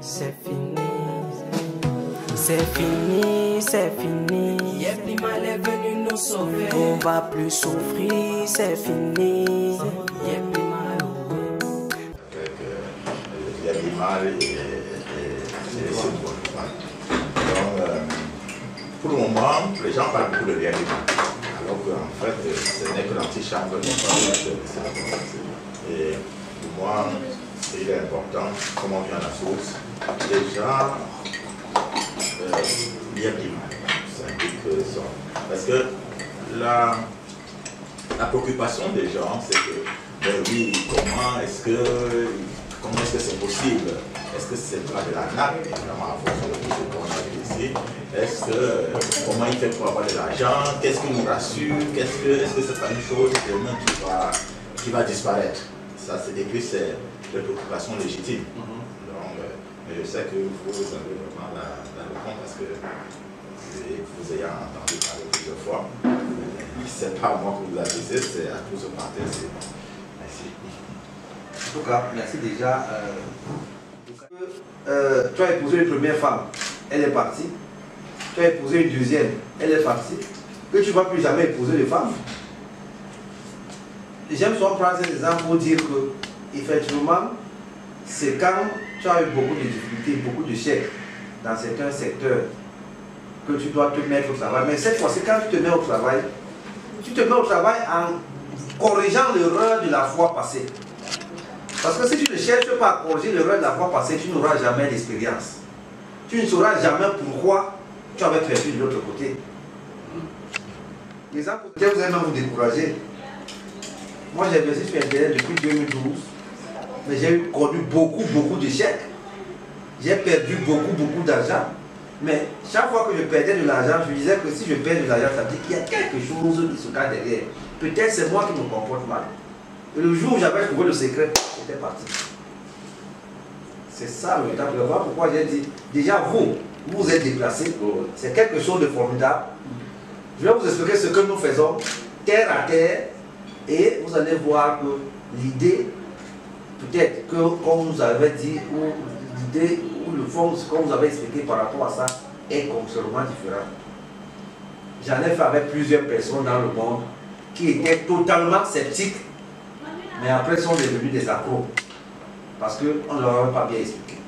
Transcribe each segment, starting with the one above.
C'est fini, c'est fini, c'est fini. Yeblimal est venu nous sauver. On va plus souffrir, c'est fini. Yeblimal. Yeblimal et c'est bon. Donc, pour le moment, les gens parlent beaucoup de Yeblimal. Alors qu'en fait, ce n'est que l'antichambre qui parle de ça. Et pour moi, c'est important, comme on vient à la source, déjà, Yeblimal, ça indique ça. Parce que la préoccupation des gens, c'est que, ben oui, comment est-ce que c'est possible? Est-ce que c'est pas de l'arnaque, évidemment, en fonction de tout ce qu'on a vu ici? Comment il fait pour avoir de l'argent? Qu'est-ce qui nous rassure? Est-ce que c'est pas une chose demain qui va disparaître? Ça, c'est des préoccupations légitimes. Donc, mais je sais que vous avez vraiment la réponse parce que vous ayez entendu parler plusieurs fois. Ce n'est pas à moi que vous avez dit, c'est à tous ce matin. Merci. En tout cas, merci déjà. Tu as épousé une première femme, elle est partie. Tu as épousé une deuxième, elle est partie. Que tu ne vas plus jamais épouser de femme. J'aime souvent prendre ces exemples pour dire que, effectivement, c'est quand tu as eu beaucoup de difficultés, beaucoup d'échecs dans certains secteurs que tu dois te mettre au travail. Mais cette fois-ci, quand tu te mets au travail en corrigeant l'erreur de la fois passée. Parce que si tu ne cherches pas à corriger l'erreur de la fois passée, tu n'auras jamais d'expérience. Tu ne sauras jamais pourquoi tu avais perdu de l'autre côté. Les gens, peut-être vous allez même vous décourager. Moi, j'ai investi sur Internet depuis 2012, mais j'ai connu beaucoup d'échecs. J'ai perdu beaucoup d'argent. Mais chaque fois que je perdais de l'argent, je disais que si je perds de l'argent, ça veut dire qu'il y a quelque chose qui se cache derrière. Peut-être c'est moi qui me comporte mal. Et le jour où j'avais trouvé le secret, j'étais parti. C'est ça le véritable. Voilà pourquoi j'ai dit, déjà vous êtes déplacé, c'est quelque chose de formidable. Je vais vous expliquer ce que nous faisons, terre à terre, et vous allez voir que l'idée, peut-être que comme vous avez dit, ou l'idée, ou le fond, ce que vous avez expliqué par rapport à ça, est complètement différent. J'en ai fait avec plusieurs personnes dans le monde qui étaient totalement sceptiques, mais après sont devenus des accros, parce qu'on ne leur avait pas bien expliqué.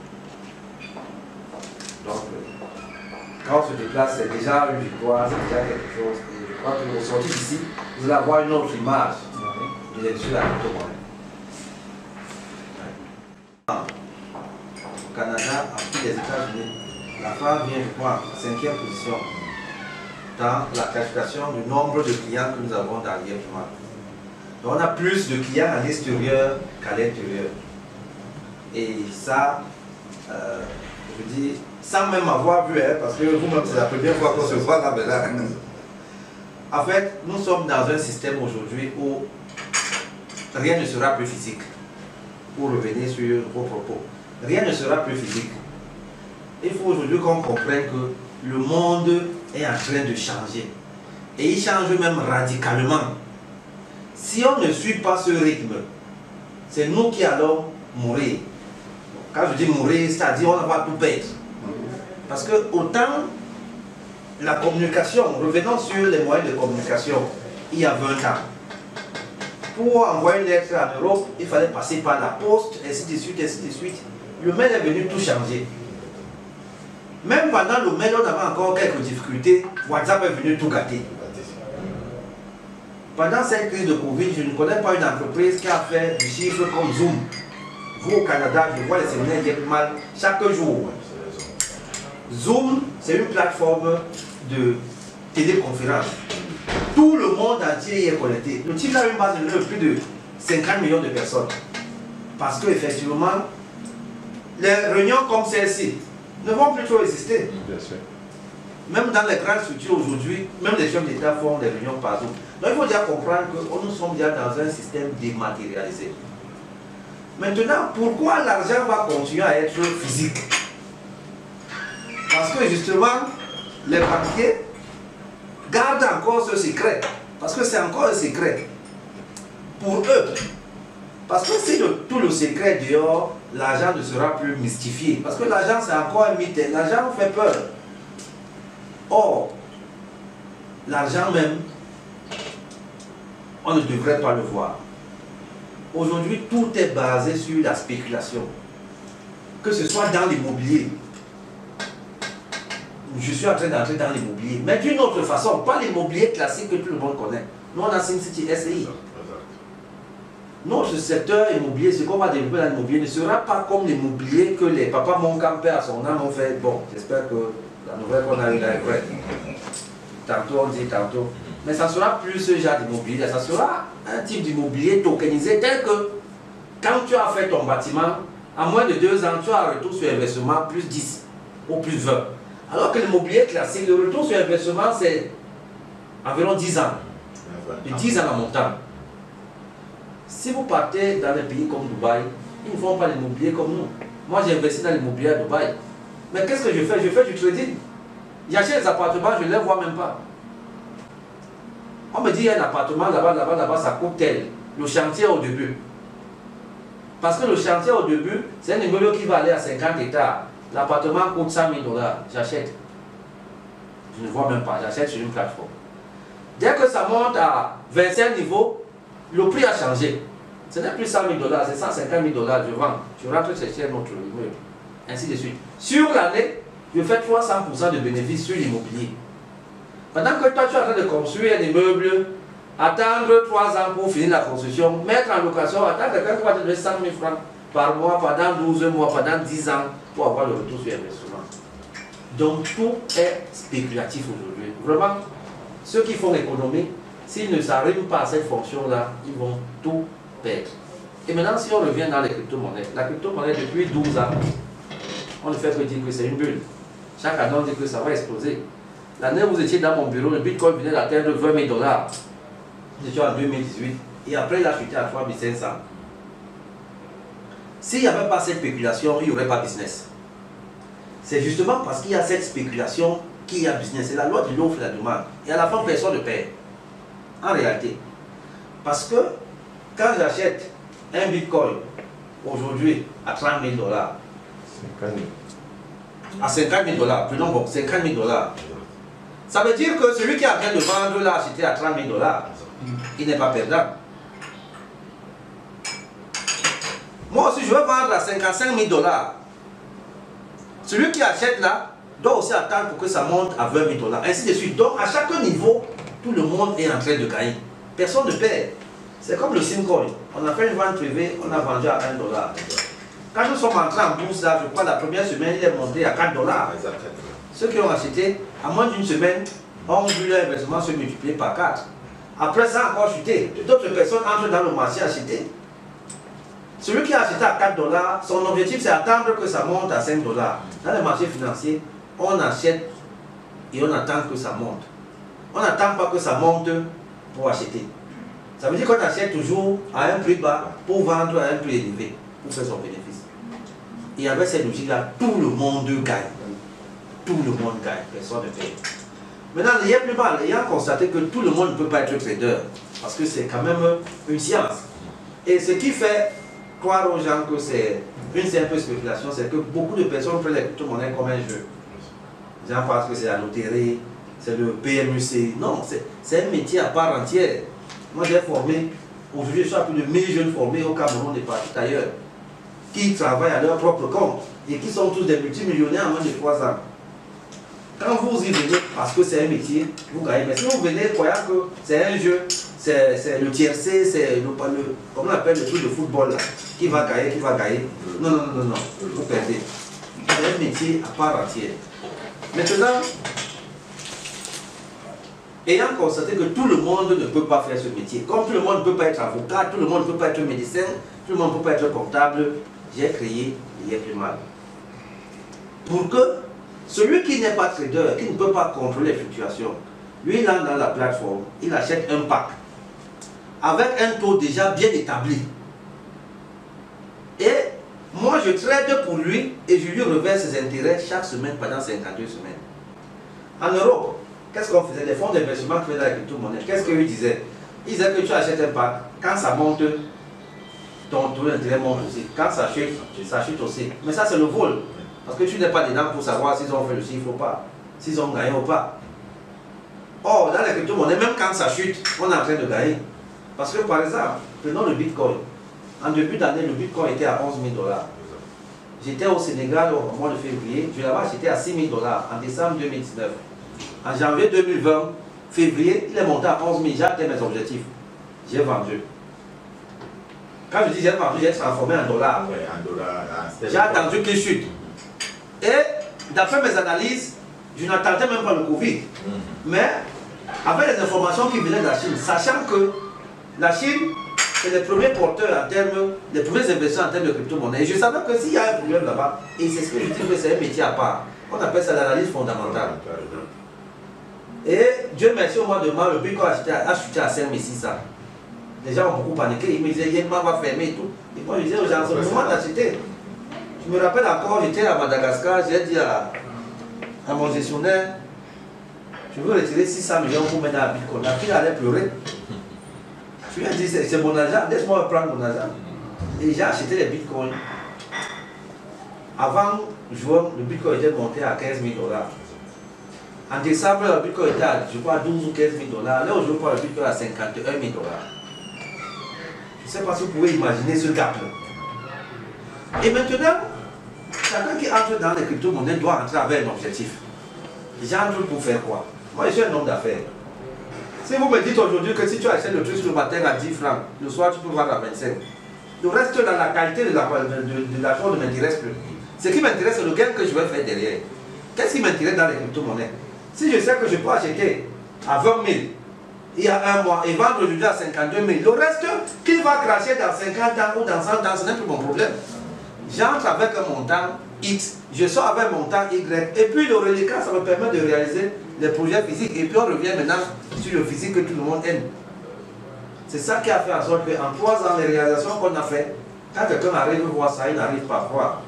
Donc, quand on se déplace, c'est déjà une victoire, c'est déjà quelque chose. Et je crois que vous sortez d'ici, vous allez avoir une autre image de l'étude à l'automobile. Au Canada, en plus des États-Unis, la femme vient, je crois, en 5e position dans la classification du nombre de clients que nous avons dans l'IFMA. Donc on a plus de clients à l'extérieur qu'à l'intérieur. Et ça, je dis, sans même avoir vu, parce que vous-même c'est la première fois qu'on se voit là maintenant. En fait, nous sommes dans un système aujourd'hui où rien ne sera plus physique. Pour revenir sur vos propos, rien ne sera plus physique. Il faut aujourd'hui qu'on comprenne que le monde est en train de changer. Et il change même radicalement. Si on ne suit pas ce rythme, c'est nous qui allons mourir. Quand je dis mourir, c'est-à-dire on va tout perdre. Parce que autant la communication, revenons sur les moyens de communication, il y a 20 ans. Pour envoyer une lettre en Europe, il fallait passer par la poste, ainsi de suite, ainsi de suite. Le mail est venu tout changer. Même pendant le mail, on avait encore quelques difficultés. WhatsApp est venu tout gâter. Pendant cette crise de Covid, je ne connais pas une entreprise qui a fait du chiffre comme Zoom. Vous au Canada, je vois les séminaires Yeblimal chaque jour. Zoom, c'est une plateforme de téléconférence. Tout le monde entier y est connecté. Le type a une base de plus de 50 millions de personnes. Parce qu'effectivement, les réunions comme celle-ci ne vont plus trop exister. Bien sûr. Même dans les grandes structures aujourd'hui, même les chefs d'État font des réunions par Zoom. Donc il faut déjà comprendre que nous sommes déjà dans un système dématérialisé. Maintenant, pourquoi l'argent va continuer à être physique? Parce que justement, les banquiers gardent encore ce secret. Parce que c'est encore un secret. Pour eux. Parce que si tout le secret dehors, l'argent ne sera plus mystifié. Parce que l'argent, c'est encore un mythe. L'argent fait peur. Or, l'argent même, on ne devrait pas le voir. Aujourd'hui, tout est basé sur la spéculation. Que ce soit dans l'immobilier. Je suis en train d'entrer dans l'immobilier. Mais d'une autre façon, pas l'immobilier classique que tout le monde connaît. Nous, on a SimCity SCI. Notre secteur immobilier, ce qu'on va développer dans l'immobilier, ne sera pas comme l'immobilier que les papas, mon grand-père, son âme ont fait. Bon, j'espère que la nouvelle qu'on a eu là est vraie. Tantôt on dit, tantôt. Mais ça sera plus ce genre d'immobilier. Ça sera un type d'immobilier tokenisé tel que quand tu as fait ton bâtiment, à moins de 2 ans, tu as un retour sur investissement plus 10 ou plus 20. Alors que l'immobilier classique, le retour sur investissement, c'est environ 10 ans. De 10 ans en montant. Si vous partez dans des pays comme Dubaï, ils ne font pas l'immobilier comme nous. Moi, j'ai investi dans l'immobilier à Dubaï. Mais qu'est-ce que je fais? Je fais du trading. J'achète des appartements, je ne les vois même pas. On me dit, il y a un appartement là-bas, ça coûte tel. Le chantier au début. Parce que le chantier au début, c'est un immeuble qui va aller à 50 hectares. L'appartement coûte 100 000 $. J'achète. Je ne vois même pas. J'achète sur une plateforme. Dès que ça monte à 25 niveaux, le prix a changé. Ce n'est plus 100 000 $, c'est 150 000 $. Je vends. Je rentre chercher un autre immeuble. Ainsi de suite. Sur l'année, je fais 300% de bénéfices sur l'immobilier. Pendant que toi, tu es en train de construire un immeuble, attendre 3 ans pour finir la construction, mettre en location, attendre quelqu'un qui va te donner 100 000 francs par mois, pendant 12 mois, pendant 10 ans, pour avoir le retour sur investissement. Donc tout est spéculatif aujourd'hui. Vraiment, ceux qui font l'économie, s'ils ne s'arriment pas à cette fonction-là, ils vont tout perdre. Et maintenant, si on revient dans les crypto-monnaies, la crypto-monnaie, depuis 12 ans, on ne fait que dire que c'est une bulle. Chaque année, on dit que ça va exploser. L'année où vous étiez dans mon bureau, le Bitcoin venait d'atteindre 20 000 $. Nous étions en 2018. Et après, il a chuté à 3 500. S'il n'y avait pas cette spéculation, il n'y aurait pas business. C'est justement parce qu'il y a cette spéculation qu'il y a business. C'est la loi de l'offre et de la demande. Et à la fin, personne ne perd. En réalité. Parce que quand j'achète un Bitcoin aujourd'hui à 30 000 $, à 50 000 $, prenons bon, 50 000 $, ça veut dire que celui qui est en train de vendre l'a acheté à 30 000 $, il n'est pas perdant. Moi aussi, je veux vendre à 55 000 $. Celui qui achète là doit aussi attendre pour que ça monte à 20 000 $. Ainsi de suite. Donc, à chaque niveau, tout le monde est en train de gagner. Personne ne perd. C'est comme le Simcoin. On a fait une vente privée, on a vendu à 1 $. Quand nous sommes entrés en bourse, là, je crois la première semaine, il est monté à 4 $. Ceux qui ont acheté, à moins d'une semaine, ont vu leur investissement se multiplier par 4. Après ça, encore chuté. D'autres personnes entrent dans le marché acheter. Celui qui a acheté à 4 $, son objectif c'est attendre que ça monte à 5 $. Dans les marchés financiers, on achète et on attend que ça monte. On n'attend pas que ça monte pour acheter. Ça veut dire qu'on achète toujours à un prix bas pour vendre à un prix élevé, pour faire son bénéfice. Et avec cette logique-là, tout le monde gagne. Tout le monde gagne, personne ne paye. Maintenant, il y a plus mal, ayant constaté que tout le monde ne peut pas être trader, parce que c'est quand même une science. Et ce qui fait croire aux gens que c'est une simple spéculation, c'est que beaucoup de personnes prennent les crypto-monnaies comme un jeu. Les gens pensent que c'est la loterie, c'est le PMUC. Non, c'est un métier à part entière. Moi, j'ai formé, aujourd'hui, je suis plus de 1000 jeunes formés au Cameroun et partout ailleurs, qui travaillent à leur propre compte et qui sont tous des multimillionnaires en moins de 3 ans. Quand vous y venez, parce que c'est un métier, vous gagnez. Mais si vous venez croyant que c'est un jeu, c'est le tiercé, c'est le, comment on appelle le truc de football là, qui va gagner. Non, vous perdez. C'est un métier à part entière. Maintenant, ayant constaté que tout le monde ne peut pas faire ce métier, comme tout le monde ne peut pas être avocat, tout le monde ne peut pas être médecin, tout le monde ne peut pas être comptable, j'ai créé l'IFMAL. Pour que celui qui n'est pas trader, qui ne peut pas contrôler les fluctuations, lui, il entre dans la plateforme, il achète un pack avec un taux déjà bien établi. Et moi, je trade pour lui et je lui reverse ses intérêts chaque semaine pendant 52 semaines. En Europe, qu'est-ce qu'on faisait? Les fonds d'investissement qui faisaient la crypto-monnaie, qu'est-ce qu'ils disaient? Ils disaient que tu achètes un pack, quand ça monte, ton taux d'intérêt monte aussi. Quand ça chute aussi. Mais ça, c'est le vol. Parce que tu n'es pas dedans pour savoir s'ils ont fait le chiffre ou pas, s'ils ont gagné ou pas. Or, dans les crypto-monnaies, même quand ça chute, on est en train de gagner. Parce que par exemple, prenons le Bitcoin. En début d'année, le Bitcoin était à 11 000 $. J'étais au Sénégal au mois de février, je l'avais acheté à 6 000 $ en décembre 2019. En janvier 2020, février, il est monté à 11 000, j'ai atteint mes objectifs. J'ai vendu. Quand je dis j'ai vendu, j'ai transformé en dollars. Ouais, en dollars. J'ai attendu qu'il chute. Et d'après mes analyses, je n'attendais même pas le Covid. Mais avec les informations qui venaient de la Chine, sachant que la Chine, c'est les premiers porteurs en termes, les premiers investisseurs en termes de crypto-monnaie. Et je savais que s'il y a un problème là-bas, et c'est ce que je dis que c'est un métier à part, on appelle ça l'analyse fondamentale. Et Dieu merci, au mois de mars, le Bitcoin a chuté à 5 600. Les gens ont beaucoup paniqué, ils me disaient, Yenma va fermer et tout. Et moi je disais aux gens, c'est le moment d'acheter. Je me rappelle encore, j'étais à Madagascar, j'ai dit à mon gestionnaire, je veux retirer 600 millions pour mettre dans la Bitcoin. La fille allait pleurer. Je lui ai dit, c'est mon argent, laisse-moi prendre mon argent. Et j'ai acheté les bitcoins. Avant juin, le bitcoin était monté à 15 000 $. En décembre, le bitcoin était à, je crois, 12 ou 15 000 $. Là, aujourd'hui, on prend le bitcoin à 51 000 $. Je ne sais pas si vous pouvez imaginer ce gap-là. Et maintenant, chacun qui entre dans les crypto-monnaies doit entrer avec un objectif. J'entre pour faire quoi? Moi, je suis un homme d'affaires. Si vous me dites aujourd'hui que si tu achètes le truc le matin à 10 francs, le soir tu peux vendre à 25. Le reste dans la qualité de l'argent ne m'intéresse plus. Ce qui m'intéresse, c'est le gain que je vais faire derrière. Qu'est-ce qui m'intéresse dans les crypto-monnaies? Si je sais que je peux acheter à 20 000 il y a un mois et vendre aujourd'hui à 52 000, le reste qu'il va cracher dans 50 ans ou dans 100 ans, ce n'est plus mon problème. J'entre avec un montant X, je sors avec un montant Y, et puis le reliquat, ça me permet de réaliser les projets physiques, et puis on revient maintenant sur le physique que tout le monde aime. C'est ça qui a fait en sorte qu'en 3 ans, les réalisations qu'on a faites, quand quelqu'un arrive voir ça, il n'arrive pas à croire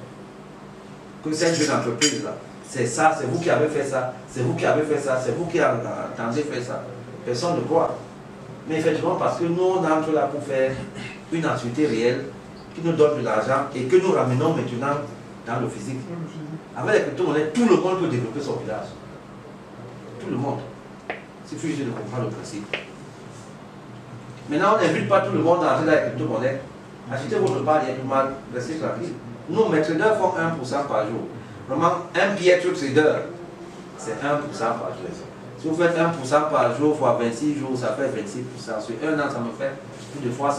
que c'est une jeune entreprise là. C'est ça, c'est vous qui avez fait ça, c'est vous qui avez fait ça, c'est vous qui attendez faire ça. Personne ne croit. Mais effectivement, parce que nous, on entre là pour faire une activité réelle qui nous donne de l'argent et que nous ramenons maintenant dans le physique. Avec les crypto-monnaies, tout le monde peut développer son village. Tout le monde. Il suffit juste de comprendre le principe. Maintenant, on n'invite pas tout le monde à entrer dans les crypto-monnaies. Achetez votre part, il y a du mal, restez tranquille. Nous, mes traders font 1% par jour. Vraiment, un piètre trader, c'est 1% par jour. Si vous faites 1% par jour fois 26 jours, ça fait 26%. Sur un an, ça me fait plus de fois 100%.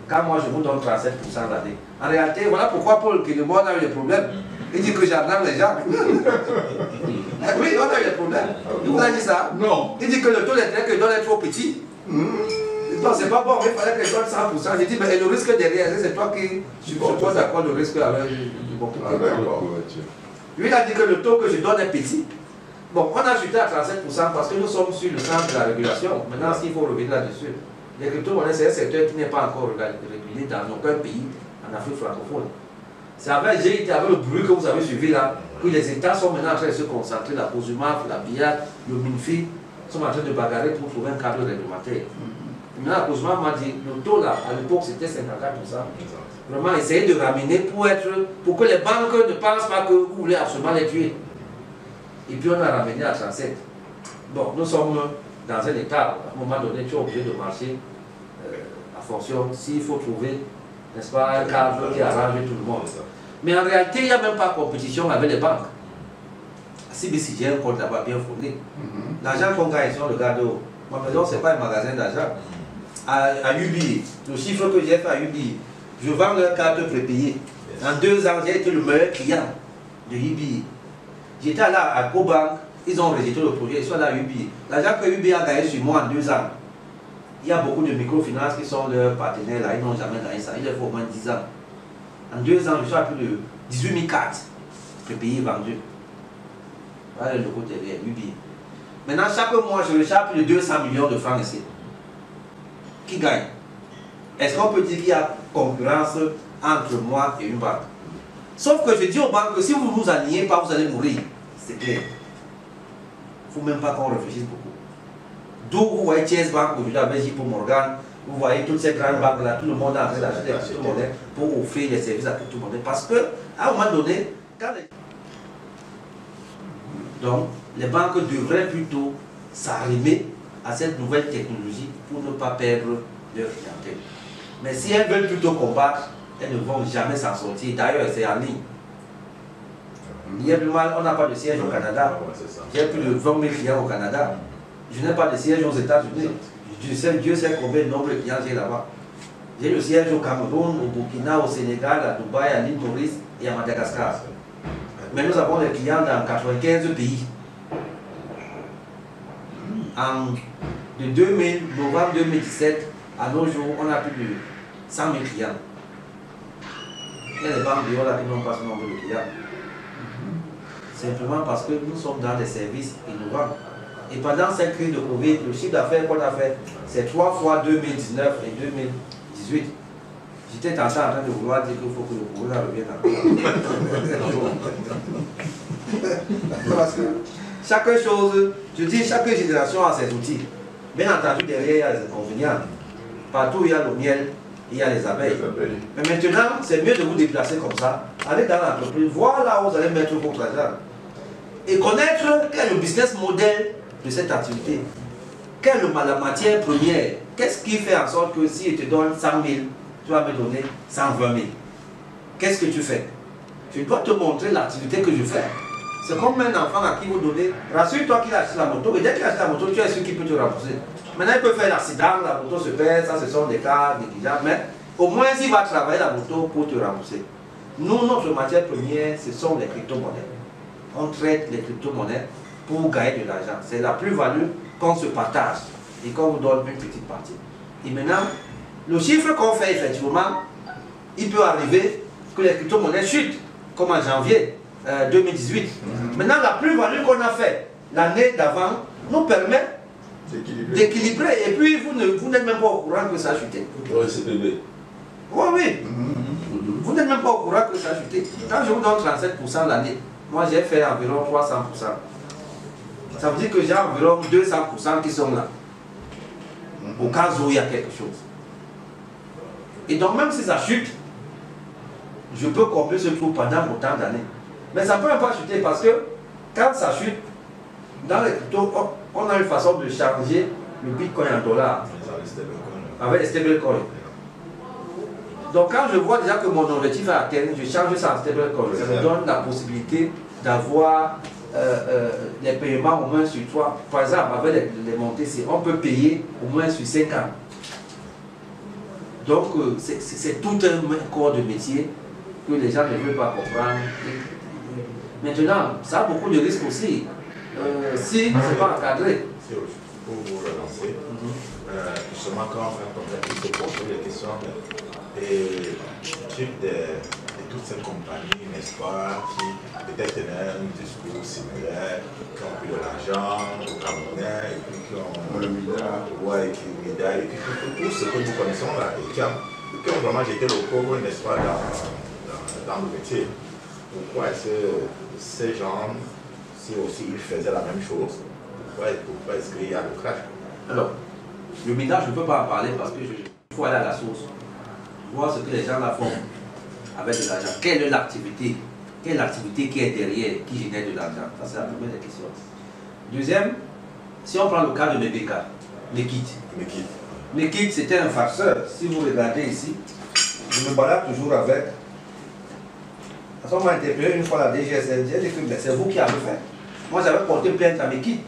Quand moi, je vous donne 37% l'année. En réalité, voilà pourquoi Paul Kédemon a eu des problèmes. Il dit que j'arnaque les gens. Oui, on a eu des problèmes. Il vous a dit ça? Non. Il dit que le taux d'intérêt que je donne est trop petit. Non, c'est pas bon, il fallait que je donne 100%. J'ai dit, mais le risque derrière, c'est toi qui suppose d'accord le risque avec du bon. Lui, il a dit que le taux que je donne est petit. Bon, on a chuté à 37% parce que nous sommes sur le centre de la régulation. Maintenant, s'il faut revenir là-dessus, les crypto-monnaies, c'est un secteur qui n'est pas encore régulé dans aucun pays en Afrique francophone. C'est avec GIT, avec le bruit que vous avez suivi là, que les États sont maintenant en train de se concentrer. La COSUMAF, la BIAC, le MINFI sont en train de bagarrer pour trouver un cadre réglementaire. Maintenant, la COSUMAF m'a dit, le taux là, à l'époque c'était 54%. Vraiment, essayer de ramener pour que les banques ne pensent pas que vous voulez absolument les tuer. Et puis on a ramené à 37. Bon, nous sommes dans un état, à un moment donné, tu es obligé de marcher à fonction, s'il faut trouver, n'est-ce pas, un cadre qui arrange tout le monde. Mais en réalité, il n'y a même pas de compétition avec les banques. CBC, j'ai un compte là-bas bien fourni. L'argent qu'on gagne, si on regarde, ma maison, ce n'est pas un magasin d'argent. À UBI, le chiffre que j'ai fait à UBI, je vends leur carte prépayée. En 2 ans, j'ai été le meilleur client de UBI. J'étais là à Cobank, ils ont rejeté le projet, ils sont là à UBI. L'argent que UBI a gagné sur moi en 2 ans, il y a beaucoup de microfinances qui sont leurs partenaires là, ils n'ont jamais gagné ça, il leur faut au moins 10 ans. En 2 ans, je suis à plus de 18 000 cartes prépayées vendues. Voilà le logo derrière UBI. Maintenant, chaque mois, je recharge plus de 200 millions de francs ici. Qui gagne? Est-ce qu'on peut dire qu'il y a concurrence entre moi et une banque? Sauf que je dis aux banques que si vous ne vous alignez pas, vous allez mourir. C'est clair. Il ne faut même pas qu'on réfléchisse beaucoup. D'où vous voyez Chase Bank aujourd'hui avec JP Morgan, Vous voyez toutes ces grandes banques là, tout le monde a envie d'acheter des crypto-monnaies pour offrir des services à crypto-monnaies. Parce que, à un moment donné, donc, les banques devraient plutôt s'arrimer à cette nouvelle technologie pour ne pas perdre leur clientèle. Mais si elles veulent plutôt combattre, elles ne vont jamais s'en sortir. D'ailleurs, c'est en ligne. Il y a plus mal, on n'a pas de siège au Canada. J'ai plus de 20 000 clients au Canada. Je n'ai pas de siège aux États-Unis. Dieu sait combien de nombre de clients j'ai là-bas. J'ai le siège au Cameroun, au Burkina, au Sénégal, à Dubaï, à l'île Maurice et à Madagascar. Mais nous avons des clients dans 95 pays. De novembre 2017 à nos jours, on a plus de 100 000 clients. Il y a des banques qui n'ont pas ce nombre de clients. Simplement parce que nous sommes dans des services innovants. Et pendant cette crise de Covid, le chiffre d'affaires qu'on a fait, c'est 3 fois 2019 et 2018. J'étais en train de vouloir dire qu'il faut que le corona revienne encore. Parce que chaque chose, je dis, chaque génération a ses outils. Bien entendu, derrière, il y a les inconvénients. Partout où il y a le miel, il y a les abeilles. Mais maintenant, c'est mieux de vous déplacer comme ça. Allez dans l'entreprise, voir là où vous allez mettre votre argent. Et connaître quel est le business model de cette activité. Quelle est la matière première? Qu'est-ce qui fait en sorte que si je te donne 100 000, tu vas me donner 120 000? Qu'est-ce que tu fais? Je dois te montrer l'activité que je fais. C'est comme un enfant à qui vous donnez. Rassure-toi qu'il a acheté la moto, et dès qu'il a acheté la moto, tu es sûr qu'il peut te rembourser. Maintenant, il peut faire l'accident, la moto se perd, ça ce sont des cas négligeables, mais au moins il va travailler la moto pour te rembourser. Nous, notre matière première, ce sont les crypto-monnaies. On traite les crypto-monnaies pour gagner de l'argent. C'est la plus-value qu'on se partage et qu'on vous donne une petite partie. Et maintenant, le chiffre qu'on fait effectivement, il peut arriver que les crypto-monnaies chutent, comme en janvier 2018. Maintenant, la plus-value qu'on a fait l'année d'avant nous permet d'équilibrer. Et puis, vous n'êtes même pas au courant que ça a chuté. Oui, c'est bébé. Oui, oui. Vous n'êtes même pas au courant que ça a chuté. Quand je vous donne 37% l'année, moi j'ai fait environ 300%. Ça veut dire que j'ai environ 200% qui sont là. Au cas où il y a quelque chose. Et donc même si ça chute, je peux combler ce trou pendant autant d'années. Mais ça ne peut pas chuter parce que quand ça chute, dans les cryptos, on a une façon de changer le bitcoin en dollars. Avec les stablecoins. Donc quand je vois déjà que mon objectif est atteint, je change ça en stablecoin. Ça me donne la possibilité d'avoir les paiements au moins sur 3. Par exemple, avec les montées, on peut payer au moins sur 5 ans. Donc c'est tout un corps de métier que les gens ne veulent pas comprendre. Maintenant, ça a beaucoup de risques aussi. Si ce n'est pas encadré. Pour vous relancer, justement quand on se pose des questions et de toutes ces compagnies, n'est-ce pas, qui peut-être tenaient un discours similaire, qui ont pris de l'argent au Camerounais, et puis qui ont le milliard, ouais, qui ont médaille, et puis tout ce que nous connaissons là, et qui ont vraiment jeté le pauvre, n'est-ce pas, dans le métier. Pourquoi est-ce que ces gens, si aussi ils faisaient la même chose, pourquoi est-ce qu'il y a le crash? Alors, le minage, je ne peux pas en parler parce que il faut aller à la source, voir ce que les gens là font avec de l'argent. Quelle est l'activité? Quelle activité qui est derrière, qui génère de l'argent? Ça, c'est la première des questions. Deuxième, si on prend le cas de Mebeka, Mekit, c'était un farceur. Si vous regardez ici, je me balade toujours avec. À ce moment, on m'a interpellé une fois la DGSN, j'ai dit que c'est vous qui avez fait. Moi, j'avais porté plainte à Mekit.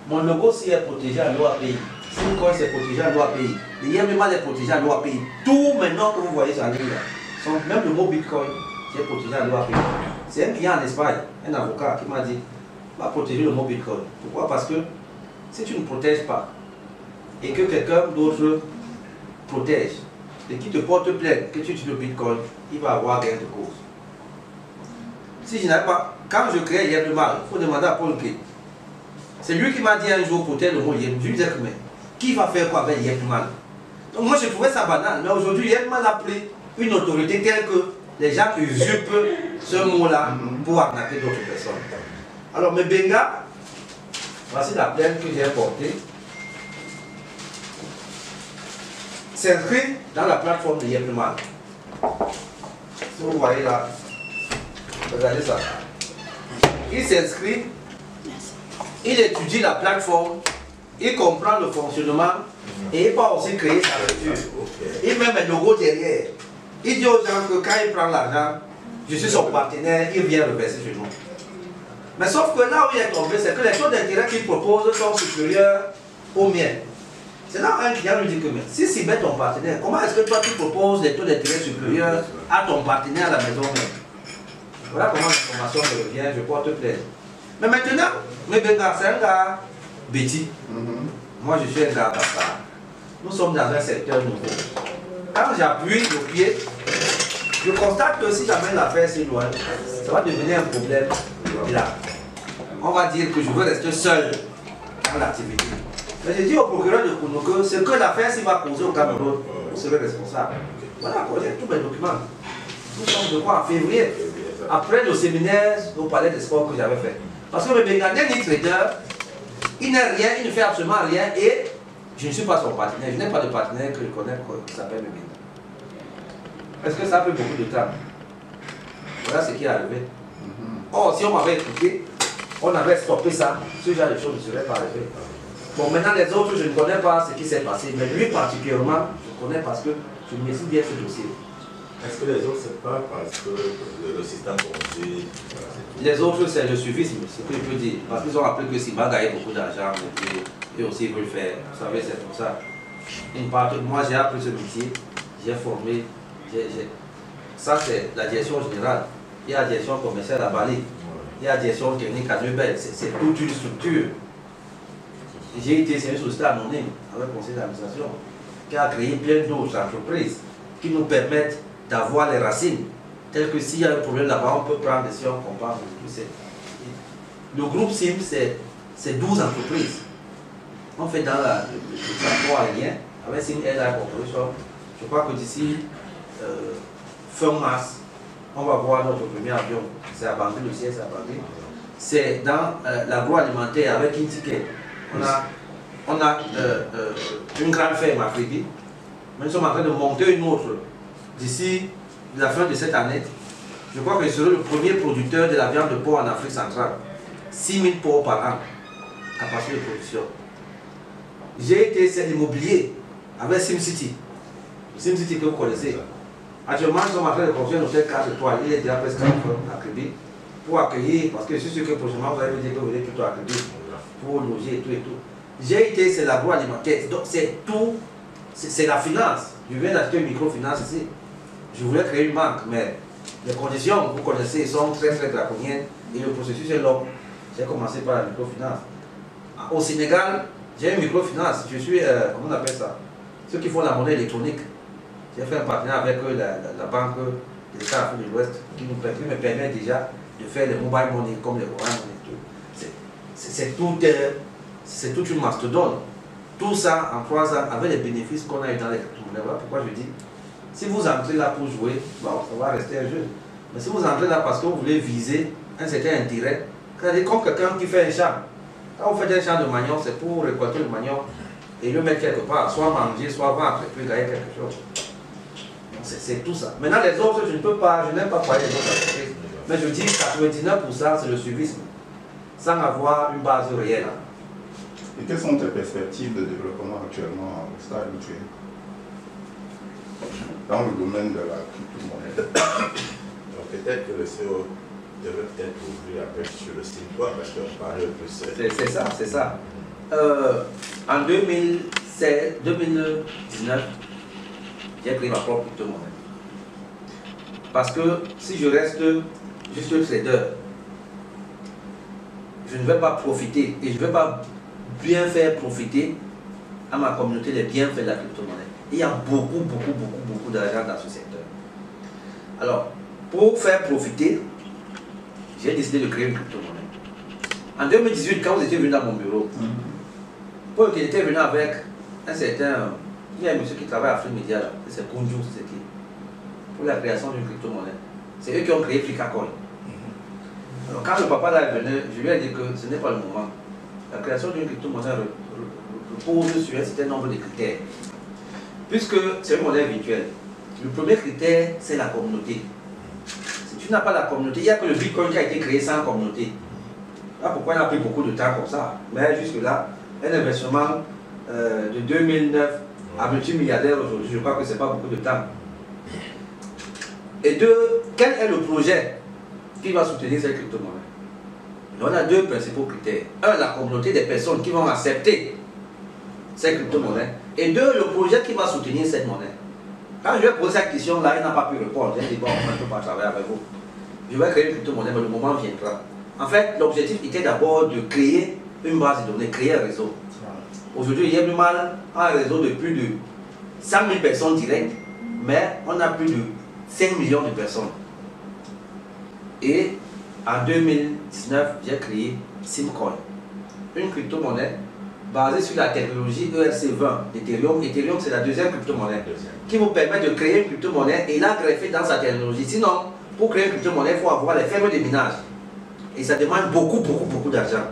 Mon logo, si est protégé à l'OAPI, si le coin c'est protégé à l'OAPI, le YMMA est protégé à l'OAPI. Tout maintenant que vous voyez sur la ligne là, même le mot Bitcoin, c'est protégé à l'OAPI. C'est un client en Espagne, un avocat qui m'a dit, va protéger le mot Bitcoin. Pourquoi? Parce que si tu ne protèges pas et que quelqu'un d'autre protège et qui te porte plainte que tu utilises le Bitcoin, il va avoir gain de cause. Si je n'avais pas, quand je crée YMMA, il faut demander à Paul K. C'est lui qui m'a dit un jour protège le mot YMMA. Je lui disais que mais qui va faire quoi avec YMMA? Donc moi je trouvais ça banal, mais aujourd'hui YMMA a pris une autorité telle que les gens usurpent ce mot-là pour arnaquer d'autres personnes. Alors Mebeka, voici la plainte que j'ai portée. s'inscrit dans la plateforme de Yepman. Si vous voyez là, regardez ça. Il s'inscrit, il étudie la plateforme, il comprend le fonctionnement et il va aussi créer sa structure. Il met un logo derrière. Il dit aux gens que quand il prend l'argent, je suis son partenaire, il vient reverser chez nous. Mais sauf que là où il est tombé, c'est que les taux d'intérêt qu'il propose sont supérieurs aux miens. C'est là où un client lui dit que mais, si c'est bien ton partenaire, comment est-ce que toi tu proposes des taux d'intérêt supérieurs à ton partenaire à la maison même? Voilà comment l'information me revient, je porte plainte. Mais maintenant, Mebenga, c'est un gars bêtis. Moi je suis un gars bâtard. Nous sommes dans un secteur nouveau. Quand j'appuie le pied, je constate que si j'amène l'affaire s'éloigne, ça va devenir un problème là. On va dire que je veux rester seul dans l'activité. Mais je dis au procureur de Kounou que ce que l'affaire s'il va causer au Cameroun, vous serez responsable. Voilà, j'ai tous mes documents. Nous sommes de quoi en février, après le séminaire au palais des sports que j'avais fait. Parce que le Benganais ni trader, il n'a rien, il ne fait absolument rien et je ne suis pas son partenaire. Je n'ai pas de partenaire que je connais qui s'appelle Benganais. Est-ce que ça a pris beaucoup de temps? Voilà ce qui est arrivé. Or, si on m'avait écouté, on avait stoppé ça, ce genre de choses ne serait pas arrivé. Bon, maintenant les autres, je ne connais pas ce qui s'est passé, mais lui particulièrement, je connais parce que je maîtrise bien ce dossier. Est-ce que les autres, c'est pas parce que le système conduit? Les autres, c'est le suivisme, ce que je peux dire. Parce qu'ils ont appris que Simba gagnait beaucoup d'argent, et aussi ils veulent faire. Vous savez, c'est pour ça. Moi, j'ai appris ce métier, j'ai formé. Ça, c'est la direction générale. Il y a la direction commerciale à Bali. Il y a la direction technique à Nubel. C'est toute une structure. J'ai été c'est une société anonyme avec le conseil d'administration qui a créé plein d'autres entreprises qui nous permettent d'avoir les racines. Tel que s'il y a un problème là-bas, on peut prendre des décisions qu'on parle. Le groupe SIM, c'est 12 entreprises. On fait dans le transport aérien avec SIM Airline Corporation. Je crois que d'ici fin mars, on va voir notre premier avion. C'est à Bangui, le siège c'est à Bangui. C'est dans l'agroalimentaire avec Intiquet. On a une grande ferme à Fribi. Mais nous sommes en train de monter une autre d'ici la fin de cette année. Je crois que je serai le premier producteur de la viande de porc en Afrique centrale. 6 000 porcs par an, capacité de production. J'ai été c'est l'immobilier avec SimCity. SimCity que vous connaissez. Actuellement, nous sommes en train de construire un hôtel 4 étoiles. Il est déjà presque à Kribi. Pour accueillir, parce que je suis sûr que prochainement vous allez me dire que vous venez plutôt à Kribi. Pour loger et tout et tout. J'ai été, c'est l'agroalimentaire. Donc c'est tout, c'est la finance. Je viens d'acheter une microfinance ici. Je voulais créer une banque, mais les conditions, vous connaissez, sont très draconiennes et le processus est long. J'ai commencé par la microfinance. Au Sénégal, j'ai une microfinance. Je suis, comment on appelle ça? Ceux qui font la monnaie électronique. J'ai fait un partenariat avec la banque de l'État Afrique de l'Ouest qui me permet déjà de faire les mobile money comme les orange money. C'est toute une mastodonte. Tout ça en 3 ans avec les bénéfices qu'on a eu dans les crypto-monnaies. Voilà pourquoi je dis, si vous entrez là pour jouer, bon, ça va rester un jeu. Mais si vous entrez là parce que vous voulez viser un certain intérêt, c'est-à-dire comme quelqu'un qui fait un champ. Quand vous faites un champ de manioc, c'est pour récolter le manioc et le mettre quelque part, soit manger, soit vendre, et puis gagner quelque chose. C'est tout ça. Maintenant, les autres, je ne peux pas, je n'aime pas parler des autres entreprises. Mais je dis 99% c'est le suivisme, sans avoir une base réelle. Et quelles sont tes perspectives de développement actuellement au stade où tu es dans le domaine de la crypto-monnaie? Peut-être que le CEO devrait peut-être ouvrir un peu sur le site web parce qu'on parle plus. C'est ça, c'est ça. En 2019, j'ai créé ma propre crypto-monnaie. Parce que si je reste juste trader, je ne vais pas profiter et je ne vais pas bien faire profiter à ma communauté les bienfaits de la crypto-monnaie. Il y a beaucoup d'argent dans ce secteur. Alors, pour faire profiter, j'ai décidé de créer une crypto-monnaie. En 2018, quand vous étiez venu dans mon bureau, Paul qui était venu avec un certain... Il y a un monsieur qui travaille à Free Media, c'est Kunju, c'est qui? Pour la création d'une crypto-monnaie. C'est eux qui ont créé FlikaCoin. Alors quand le papa là est venu, je lui ai dit que ce n'est pas le moment. La création d'une crypto-monnaie repose sur un certain nombre de critères. puisque c'est un modèle virtuel, le premier critère, c'est la communauté. Si tu n'as pas la communauté, il n'y a que le Bitcoin qui a été créé sans communauté. Là, pourquoi il a pris beaucoup de temps comme ça? Mais jusque-là, un investissement de 2009 à multimilliardaire aujourd'hui, je crois que ce n'est pas beaucoup de temps. Et deux, quel est le projet qui va soutenir cette crypto-monnaie? On a deux principaux critères. Un, la communauté des personnes qui vont accepter cette crypto-monnaie. Et deux, le projet qui va soutenir cette monnaie. Quand je vais poser cette question-là, il n'a pas pu répondre. Il dit, bon, on ne peut pas travailler avec vous. Je vais créer une crypto-monnaie, mais le moment viendra. En fait, l'objectif était d'abord de créer une base de données, créer un réseau. Aujourd'hui, il y a du mal à un réseau de plus de 100 000 personnes directes, mais on a plus de 5 millions de personnes. Et en 2019, j'ai créé Simcoin, une crypto-monnaie basée sur la technologie ERC20 d'Ethereum. Ethereum, c'est la deuxième crypto-monnaie qui vous permet de créer une crypto-monnaie et la greffer dans sa technologie. Sinon, pour créer une crypto-monnaie, il faut avoir les fermes de minage. Et ça demande beaucoup d'argent.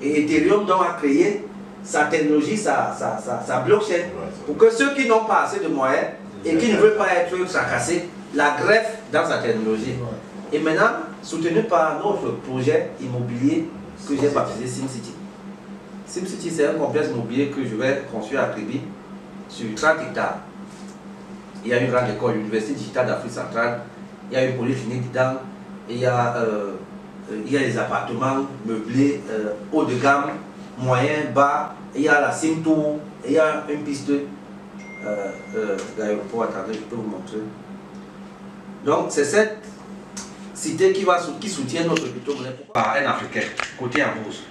Et Ethereum donc a créé sa technologie, sa blockchain, pour que ceux qui n'ont pas assez de moyens et qui ne veulent pas être tracassés, la greffent dans sa technologie. Et maintenant, soutenu par notre projet immobilier que j'ai baptisé SimCity. SimCity, c'est un complexe immobilier que je vais construire à Kribi sur 30 hectares. Il y a une grande école, l'Université digitale d'Afrique centrale, il y a une polyclinique dedans, et il y a des appartements meublés haut de gamme, moyen, bas, et il y a la Sim Tour, et il y a une piste d'aéroport. Attendez, je peux vous montrer. Donc, c'est cette cité qui soutient notre crypto-monnaie par un Africain, côté en bourse.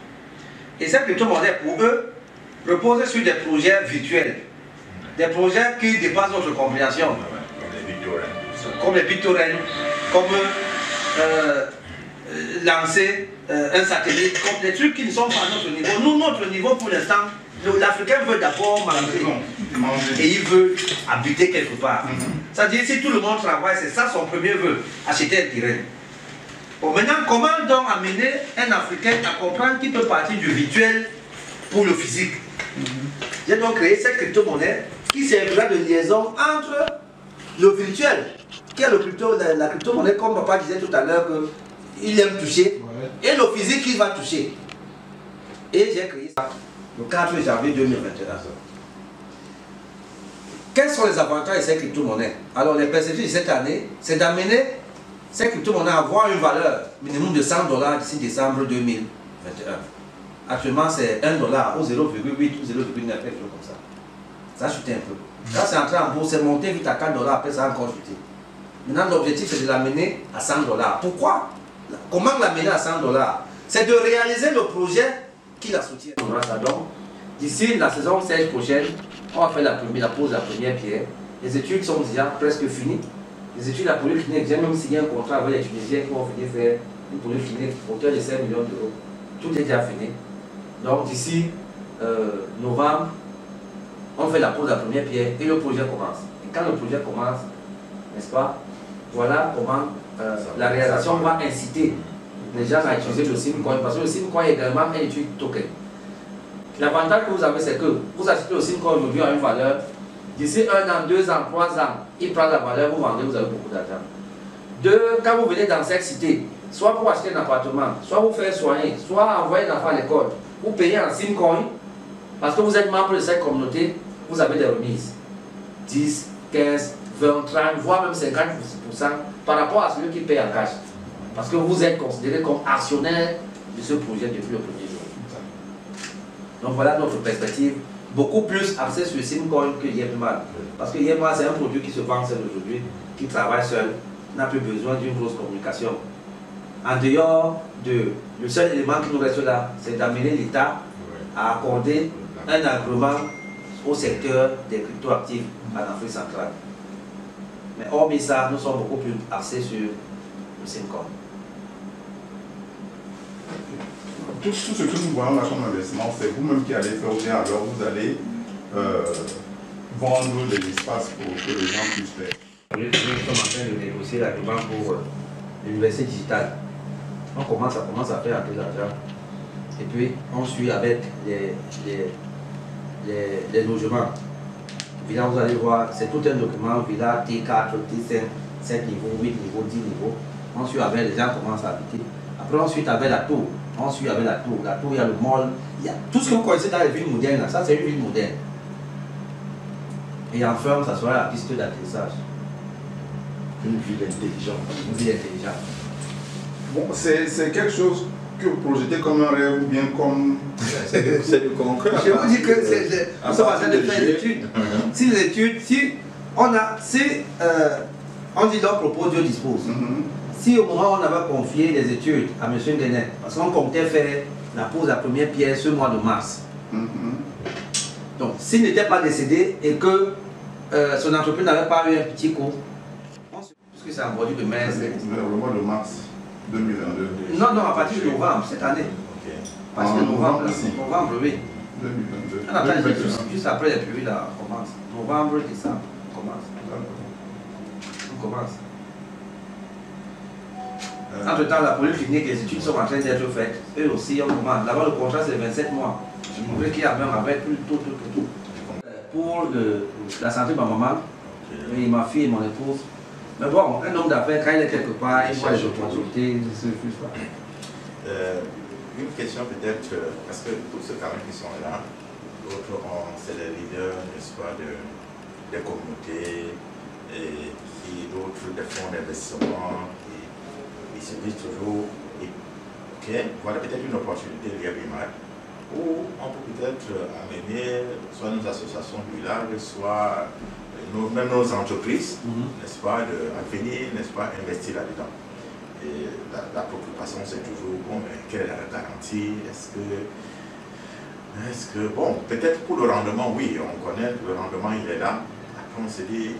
Et cette crypto-monnaie, pour eux, repose sur des projets virtuels, des projets qui dépassent notre compréhension. Comme les BitTorrent, comme lancer un satellite, comme des trucs qui ne sont pas à notre niveau. Nous, notre niveau pour l'instant, l'Africain veut d'abord manger et il veut habiter quelque part. C'est-à-dire, si tout le monde travaille, c'est ça son premier vœu, acheter un terrain. Bon, maintenant, comment donc amener un Africain à comprendre qu'il peut partir du virtuel pour le physique? J'ai donc créé cette crypto-monnaie qui servira de liaison entre le virtuel, qui est la crypto-monnaie, comme papa disait tout à l'heure, qu'il aime toucher, et le physique qu'il va toucher. Et j'ai créé ça le 4 janvier 2021. Quels sont les avantages de cette crypto-monnaie? Alors, les perspectives de cette année, c'est d'amener cette crypto-monnaie à avoir une valeur minimum de $100 d'ici décembre 2021. Actuellement, c'est $1 au 0,8 ou 0,9, quelque chose comme ça. Ça a chuté un peu. Quand c'est entré en bourse, c'est monté vite à $4, après ça a encore chuté. Maintenant, l'objectif, c'est de l'amener à $100. Pourquoi? Comment l'amener à $100? C'est de réaliser le projet qui la soutient. Donc, d'ici la saison 16 prochaine, on va faire la pose de la première pierre. Les études sont déjà presque finies. Les études de la polyclinique, j'ai même signé un contrat avec les Tunisiens qui vont venir faire une polyclinique hauteur de 5 millions d'euros. Tout est déjà fini. Donc d'ici novembre, on fait la pose de la première pierre et le projet commence. Et quand le projet commence, n'est-ce pas, voilà comment la réalisation va inciter les gens à utiliser le Simcoin, parce que le Simcoin est également un étude token. L'avantage que vous avez, c'est que vous achetez le Simcoin aujourd'hui à une valeur. D'ici 1 an, 2 ans, 3 ans, il prend la valeur, vous vendez, vous avez beaucoup d'argent. Deux, quand vous venez dans cette cité, soit pour acheter un appartement, soit vous faire soigner, soit envoyer un enfant à l'école, vous payez en Simcoin, parce que vous êtes membre de cette communauté, vous avez des remises. 10, 15, 20, 30, voire même 50% par rapport à celui qui paye en cash. Parce que vous êtes considéré comme actionnaire de ce projet depuis le premier jour. Donc voilà notre perspective. Beaucoup plus axé sur Simcoin que Yebma. Parce que Yebma, c'est un produit qui se vend seul aujourd'hui, qui travaille seul, n'a plus besoin d'une grosse communication. En dehors le seul élément qui nous reste là, c'est d'amener l'État à accorder un agrément au secteur des cryptoactifs en Afrique centrale. Mais hormis ça, nous sommes beaucoup plus axés sur le Simcoin. Tout ce que nous voyons là comme investissement, c'est vous-même qui allez faire, ou bien alors vous allez vendre des espaces pour que les gens puissent faire. Nous sommes en train de négocier l'agrément pour l'université digitale. On commence à faire un peu d'argent. Et puis on suit avec les logements. Villa, vous allez voir, c'est tout un document, Villa T4, T5, 7 niveaux, 8 niveaux, 10 niveaux. Ensuite, avec les gens commencent à habiter. Après, ensuite, avec la tour. Ensuite, avec la tour. La tour, il y a le mall. Il y a tout ce que vous connaissez dans les villes modernes. Là. Ça, c'est une ville moderne. Et enfin, ça sera la piste d'atterrissage. Une ville intelligente. Une ville intelligente. Bon, c'est quelque chose que vous projetez comme un rêve ou bien comme... C'est du concret. Je vous dis que nous sommes en train de faire des études. Si les études, si on dit leur propos, Dieu dispose. Si au moment où on avait confié les études à M. Guénet, parce qu'on comptait faire la pose de la première pierre ce mois de mars. Donc, s'il n'était pas décédé et que son entreprise n'avait pas eu un petit coup, puisque c'est en bordure de mer. Le mois de mars 2022. Non, à partir de novembre, cette année. À partir de novembre, oui. 2022. On attend juste après les pluies, là, on commence. Novembre, décembre, on commence. On commence. Entre-temps, la politique clinique, les études sont en train d'être faites. Eux aussi, on commence. D'abord, le contrat, c'est 27 mois. Je voudrais qu'il y a même avec plus tout. Pour la santé de ma maman, et ma fille et mon épouse. Mais bon, un homme d'affaires, quand il est quelque part, il voit les opportunités, il se refuse pas. Une question peut-être, parce que tous ceux quand même qui sont là, d'autres c'est les leaders, n'est-ce pas, des communautés, et qui d'autres des fonds d'investissement, ils se disent toujours, ok, voilà peut-être une opportunité liée à BIMAD, où on peut peut-être amener soit nos associations du village, soit même nos entreprises, n'est-ce pas, à venir, n'est-ce pas, investir là-dedans. Et la préoccupation, c'est toujours, bon, mais quelle est la garantie? Est-ce que, bon, peut-être pour le rendement, oui, on connaît, le rendement, il est là. Après, on se dit,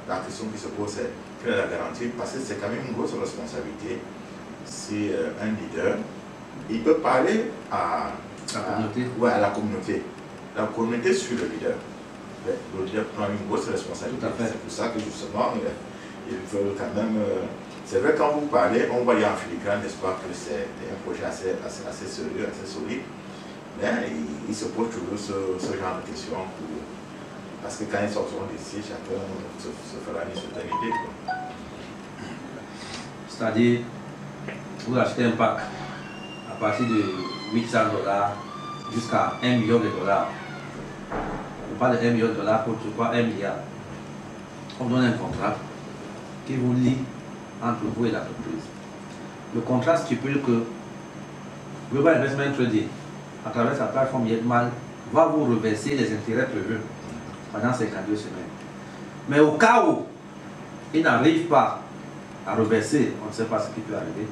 la question qui se pose, c'est quelle est la garantie? Parce que c'est quand même une grosse responsabilité. Si un leader, il peut parler à la communauté. La communauté suit le leader. Le leader prend une grosse responsabilité. C'est pour ça que, justement, ils veulent quand même... C'est vrai, quand vous parlez, on voit en filigrane, n'est-ce pas, que c'est un projet assez sérieux, assez solide. Mais il se pose toujours ce genre de questions. Parce que quand ils sortiront d'ici, chacun se fera une certaine idée. C'est-à-dire, vous achetez un pack à partir de $800 jusqu'à $1 million. On parle de $1 million pour, je crois, 1 milliard. On donne un contrat qui vous lie entre vous et l'entreprise. Le contrat stipule que Global Investment Trading, à travers sa plateforme Yetmal, va vous reverser les intérêts prévus pendant 52 semaines. Mais au cas où il n'arrive pas à reverser, on ne sait pas ce qui peut arriver,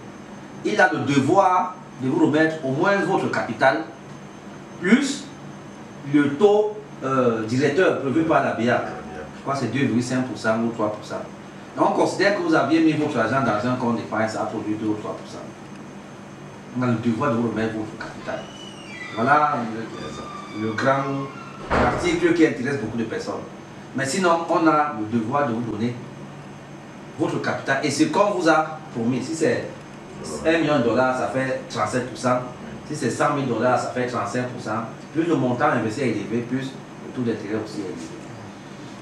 il a le devoir de vous remettre au moins votre capital plus le taux directeur prévu par la BIAC. Je crois que c'est 2,5% ou 3%. Donc on considère que vous aviez mis votre argent dans un compte d'épargne, ça a produit 2 ou 3%. On a le devoir de vous remettre votre capital. Voilà le grand article qui intéresse beaucoup de personnes. Mais sinon, on a le devoir de vous donner votre capital. Et ce qu'on vous a promis, si c'est $1 million, ça fait 37%. Si c'est $100 000, ça fait 35%. Plus le montant investi est élevé, plus le taux d'intérêt aussi est élevé.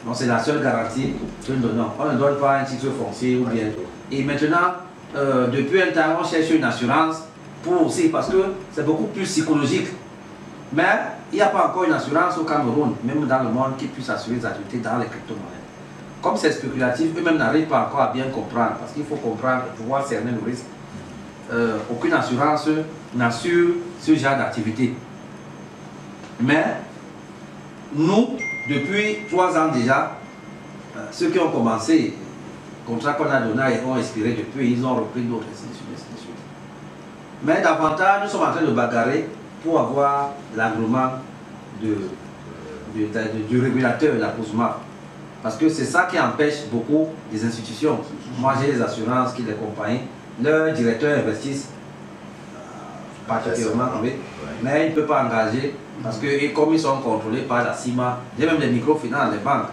Donc c'est la seule garantie que nous donnons. On ne donne pas un titre foncier ou bien. Et maintenant, depuis un temps, on cherche une assurance pour aussi, parce que c'est beaucoup plus psychologique. Mais il n'y a pas encore une assurance au Cameroun, même dans le monde, qui puisse assurer les activités dans les crypto-monnaies. Comme c'est spéculatif, eux-mêmes n'arrivent pas encore à bien comprendre, parce qu'il faut comprendre pour pouvoir cerner le risque. Aucune assurance n'assure ce genre d'activité. Mais nous, depuis 3 ans déjà, ceux qui ont commencé, les contrats qu'on a donnés et ont expiré depuis, ils ont repris d'autres institutions. Mais davantage, nous sommes en train de bagarrer pour avoir l'agrément du régulateur de la COSMAF. Parce que c'est ça qui empêche beaucoup des institutions. Moi, j'ai des assurances qui les accompagnent. Leurs directeurs investissent particulièrement, oui, mais ils ne peuvent pas engager parce que comme ils sont contrôlés par la CIMA, il y a même les microfinances, les banques.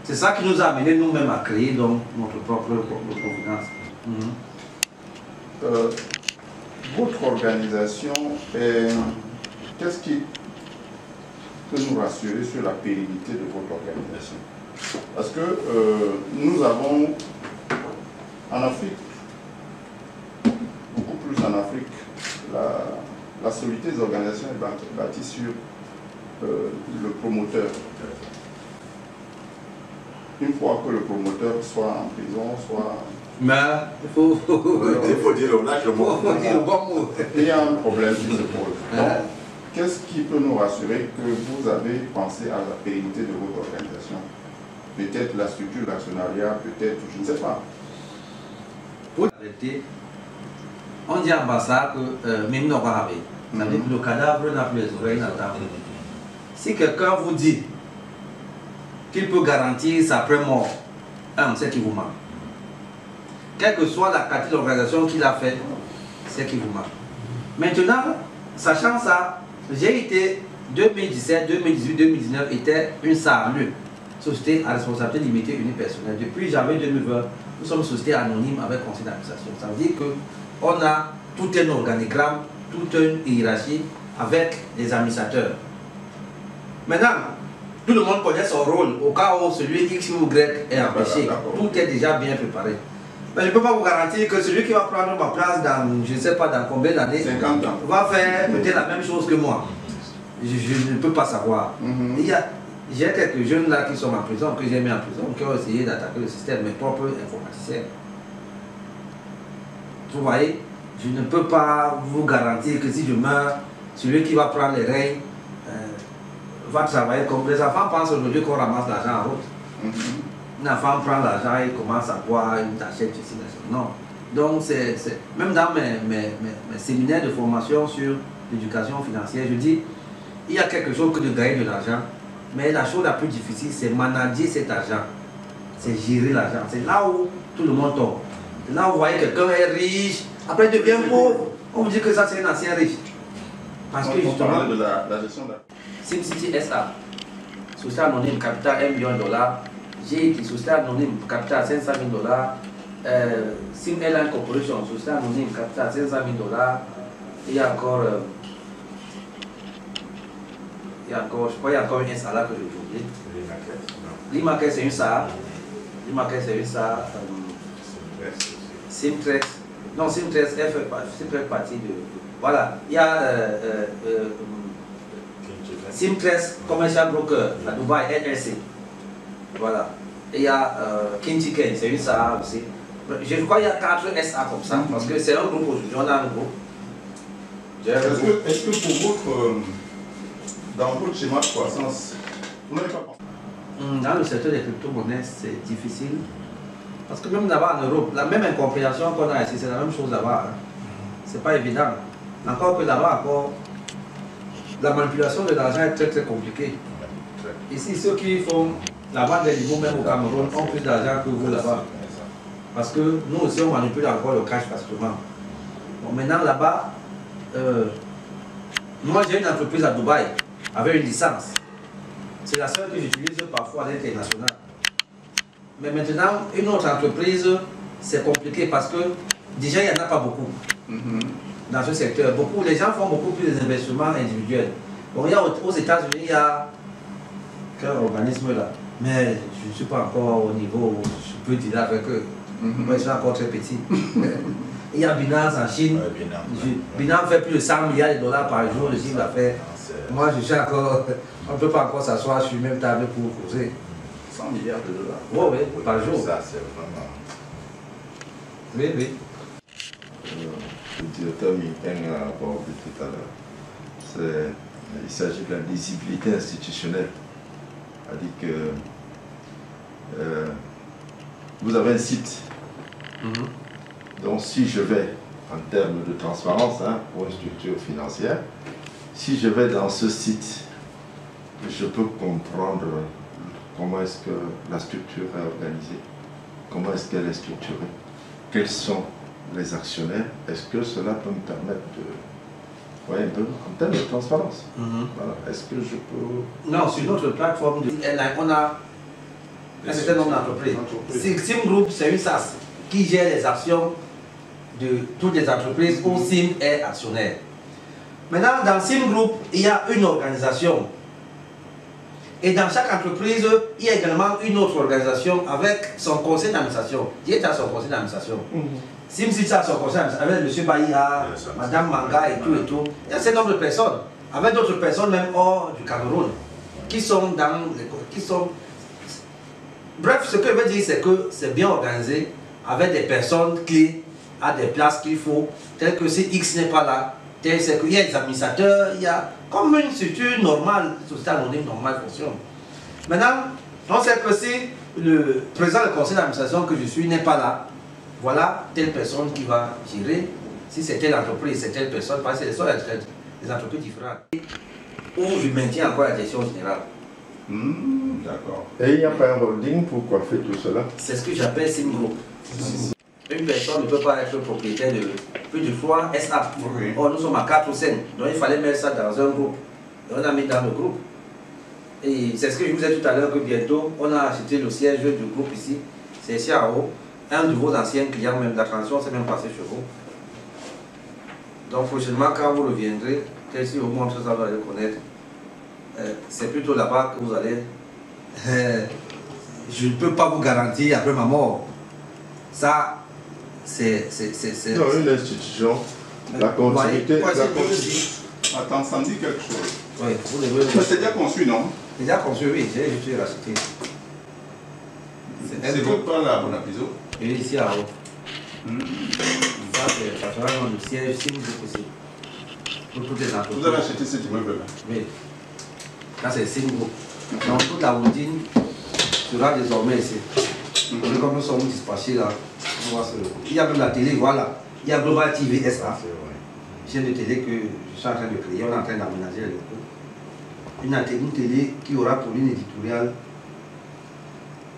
C'est ça qui nous a amené nous-mêmes à créer donc, notre propre microfinance. Votre organisation, qu'est-ce qui peut nous rassurer sur la pérennité de votre organisation? Parce que nous avons en Afrique, beaucoup plus en Afrique, la solidité des organisations est bâtie sur le promoteur. Une fois que le promoteur soit en prison, soit... Mais il faut dire le bon mot. Il y a un problème qui se pose. Donc, qu'est-ce qui peut nous rassurer que vous avez pensé à la pérennité de votre organisation? Peut-être la structure, l'actionnariat, peut-être, je ne sais pas. Pour arrêter, on dit à l'ambassade que même non pas avec. Ça veut dire que le cadavre n'a plus les oreilles n'attend. Si quelqu'un vous dit qu'il peut garantir sa pré-mort, c'est qu'il vous manque. Quelle que soit la qualité de l'organisation qu'il a faite, c'est qu'il vous manque. Maintenant, sachant ça, j'ai été 2017, 2018, 2019 était une SARLU, société à responsabilité limitée unipersonnelle. Depuis janvier 2020, nous sommes société anonyme avec conseil d'administration. Ça veut dire qu'on a tout un organigramme, toute une hiérarchie avec des administrateurs. Maintenant, tout le monde connaît son rôle au cas où celui X ou Y est empêché. Tout est déjà bien préparé. Mais je ne peux pas vous garantir que celui qui va prendre ma place dans, je ne sais pas dans combien d'années, 50 ans, va faire peut-être la même chose que moi. Je ne peux pas savoir. J'ai quelques jeunes là qui sont en prison, que j'ai mis en prison, qui ont essayé d'attaquer le système, mes propres informaticiens. Vous voyez, je ne peux pas vous garantir que si je meurs, celui qui va prendre les règnes va travailler comme les enfants pensent aujourd'hui qu'on ramasse l'argent en route. Un enfant prend l'argent, il commence à boire, il t'achète ceci, non. Donc, même dans mes séminaires de formation sur l'éducation financière, je dis, il y a quelque chose que de gagner de l'argent, mais la chose la plus difficile, c'est manager cet argent. C'est gérer l'argent. C'est là où tout le monde tombe. Là où vous voyez quelqu'un est riche, après il devient pauvre, on vous dit que ça c'est un ancien riche. Parce que justement, de la gestion de... SimCity SA, société anonyme, capital $1 million, GIT, société anonyme, capital $500 000, Sim Airline Corporation, société anonyme, capital $500 000, il y a encore, je crois qu'il y a encore une SA là que j'ai oublié. Limaquet, c'est une SA. Limaquet, c'est une SA. Simtrex, non, Simtrex fait partie de. Voilà, il y a Simtrex Commercial Broker à Dubaï, LLC. Voilà. Et il y a Kintiken, c'est une SA aussi. Je crois qu'il y a 4 SA comme ça, parce que c'est un groupe aujourd'hui, on a un groupe. Est-ce que pour dans votre schéma de croissance, vous n'avez pas pensé? Dans le secteur des crypto-monnaies, c'est difficile. Parce que même là-bas en Europe, la même incompréhension qu'on a ici, c'est la même chose là-bas. Hein. C'est pas évident. Encore que là-bas, encore, la manipulation de l'argent est très très compliquée. Ici, ceux qui font la vente des niveaux, même au Cameroun, ont plus d'argent que vous là-bas. Parce que nous aussi, on manipule encore le cash facilement. Bon, maintenant là-bas, moi j'ai une entreprise à Dubaï avec une licence. C'est la seule que j'utilise parfois à l'international. Mais maintenant, une autre entreprise, c'est compliqué parce que déjà, il n'y en a pas beaucoup dans ce secteur. Les gens font beaucoup plus d'investissements individuels. Bon, il y a aux États-Unis, il y a quel organisme là? Mais je ne suis pas encore au niveau où je peux dire avec eux. Moi, je suis encore très petit. Il y a Binance en Chine. Binance fait plus de $100 milliards par jour de chiffre d'affaires. Moi, je suis encore. On ne peut pas encore s'asseoir sur la même table pour causer. $100 milliards. Oui, par jour. Ça, c'est vraiment... Oui. Le directeur Mipeng a abordé tout à l'heure. Il s'agit de la lisibilité institutionnelle. C'est-à-dire que vous avez un site. Donc si je vais, en termes de transparence, pour une structure financière, si je vais dans ce site, je peux comprendre comment est-ce que la structure est organisée, comment est-ce qu'elle est structurée, quels sont les actionnaires, est-ce que cela peut me permettre de... Oui, un peu en termes de transparence. Voilà. Est-ce que je peux... Non, sur notre plateforme, on a un certain nombre d'entreprises. Sim Group, c'est une SAS qui gère les actions de toutes les entreprises où Sim est actionnaire. Maintenant, dans Sim Group, il y a une organisation Et dans chaque entreprise, il y a également une autre organisation avec son conseil d'administration. Qui est à son conseil d'administration. SimCity a son conseil d'administration avec M. Bahia, Mme Manga et tout. Il y a un certain nombre de personnes, avec d'autres personnes même hors du Cameroun, qui sont dans les... Bref, ce que je veux dire, c'est que c'est bien organisé, avec des personnes clés à des places qu'il faut, tel que si X n'est pas là, tel c'est qu'il y a des administrateurs, il y a comme une structure normale, une société anonyme normale fonctionne. Maintenant, on sait que si le président du conseil d'administration que je suis n'est pas là, voilà telle personne qui va gérer, si c'est telle entreprise, c'est telle personne, parce que ce sont des entreprises différentes. Où je maintiens encore la direction générale. D'accord. Et il n'y a pas un holding pour coiffer tout cela? C'est ce que j'appelle Sim Group. Une personne ne peut pas être propriétaire de plus de 3 SA. Oui. Or, nous sommes à 4 ou 5. Donc il fallait mettre ça dans un groupe. Et on a mis dans le groupe. Et c'est ce que je vous ai dit tout à l'heure que bientôt, on a acheté le siège du groupe ici. C'est ici en haut. Un de vos anciens clients, même la transition, s'est même passé chez vous. Donc prochainement, quand vous reviendrez, peut-être si vous montrez ça, vous allez le connaître. C'est plutôt là-bas que vous allez. Je ne peux pas vous garantir après ma mort. Ça, c'est. Non, une institution, la continuité. Attends, ça me dit quelque chose. Oui, vous devez. C'est déjà conçu, non? Déjà conçu, oui, j'ai juste racheté. C'est quoi par la Bonapiso? Et ici à haut. Ça sera dans le siège si vous possible. Pour toutes les entreprises. Vous avez acheté cet immeuble-là? Oui. Là, c'est Singo. Donc, toute la routine sera désormais ici. Comme nous sommes dispatchés là, on va il y a même la télé, voilà. Il y a Global TV SA. Chaîne de télé que je suis en train de créer, on est en train d'aménager une télé qui aura pour ligne éditoriale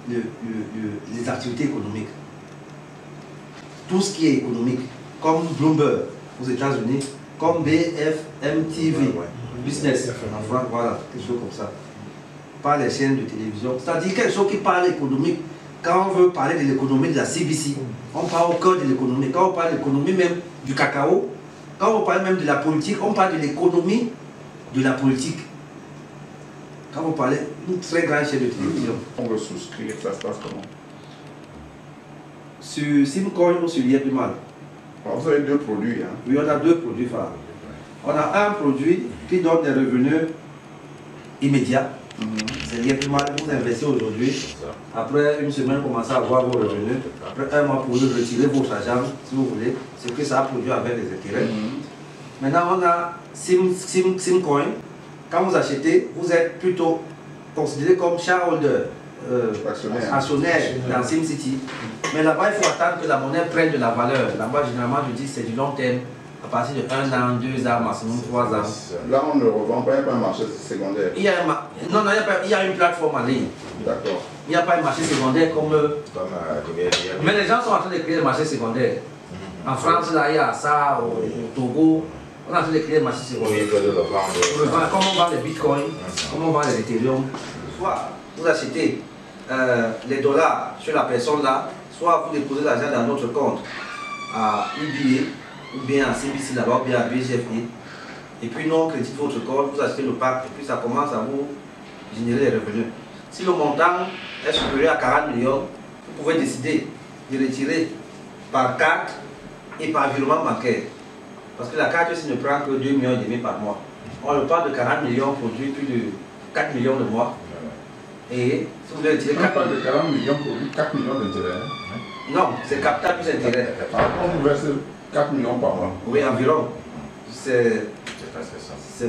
les activités économiques. Tout ce qui est économique, comme Bloomberg aux États-Unis, comme BFM TV, Business en France, voilà, quelque chose comme ça. Pas les chaînes de télévision. C'est-à-dire quelque chose qui parle économique. Quand on veut parler de l'économie de la CBC, on parle au cœur de l'économie. Quand on parle de l'économie même du cacao, quand on parle même de la politique, on parle de l'économie de la politique. Quand vous parlez d'une très grande chaîne de télévision. On veut souscrire, ça se passe comment? Sur Simcoin ou sur Yepimal. Vous avez deux produits, hein? Oui, on a deux produits phares. On a un produit qui donne des revenus immédiats. C'est Yepimal, vous investissez aujourd'hui. Après une semaine, vous commencez à avoir vos revenus. Après un mois, pour vous retirer votre argent, si vous voulez. Ce que ça a produit avec les intérêts. Maintenant, on a Simcoin. Quand vous achetez, vous êtes plutôt considéré comme shareholder, actionnaire dans SimCity. Mais là-bas, il faut attendre que la monnaie prenne de la valeur. Là-bas, généralement, je dis c'est du long terme. À partir de 1 an, 2 ans, maximum 3 ans. Là, on ne revend pas, il n'y a pas un marché secondaire. Non, il y a une plateforme en ligne. D'accord. Il n'y a pas un marché secondaire comme... Mais les gens sont en train de créer le marché secondaire. En France, là, il y a ça, au Togo. On est en train de créer le marché secondaire. Comment on vend les bitcoins, comment on vend les Ethereum. Soit vous achetez les dollars sur la personne là, soit vous déposez l'argent dans notre compte à UBA, ou bien à CBC là-bas, ou bien à BGFI. Et puis nous on crédite votre compte, vous achetez le pack, et puis ça commence à vous générer les revenus. Si le montant est supérieur à 40 millions, vous pouvez décider de retirer par carte et par virement bancaire. Parce que la carte aussi ne prend que 2,5 millions par mois. On le parle de 40 millions produit plus de 4 millions de mois. Et si vous voulez retirer 4 millions. De 40 millions produit 4 millions d'intérêts. Non, c'est capital plus intérêt. On vous verse 4 millions par mois. Oui, environ. C'est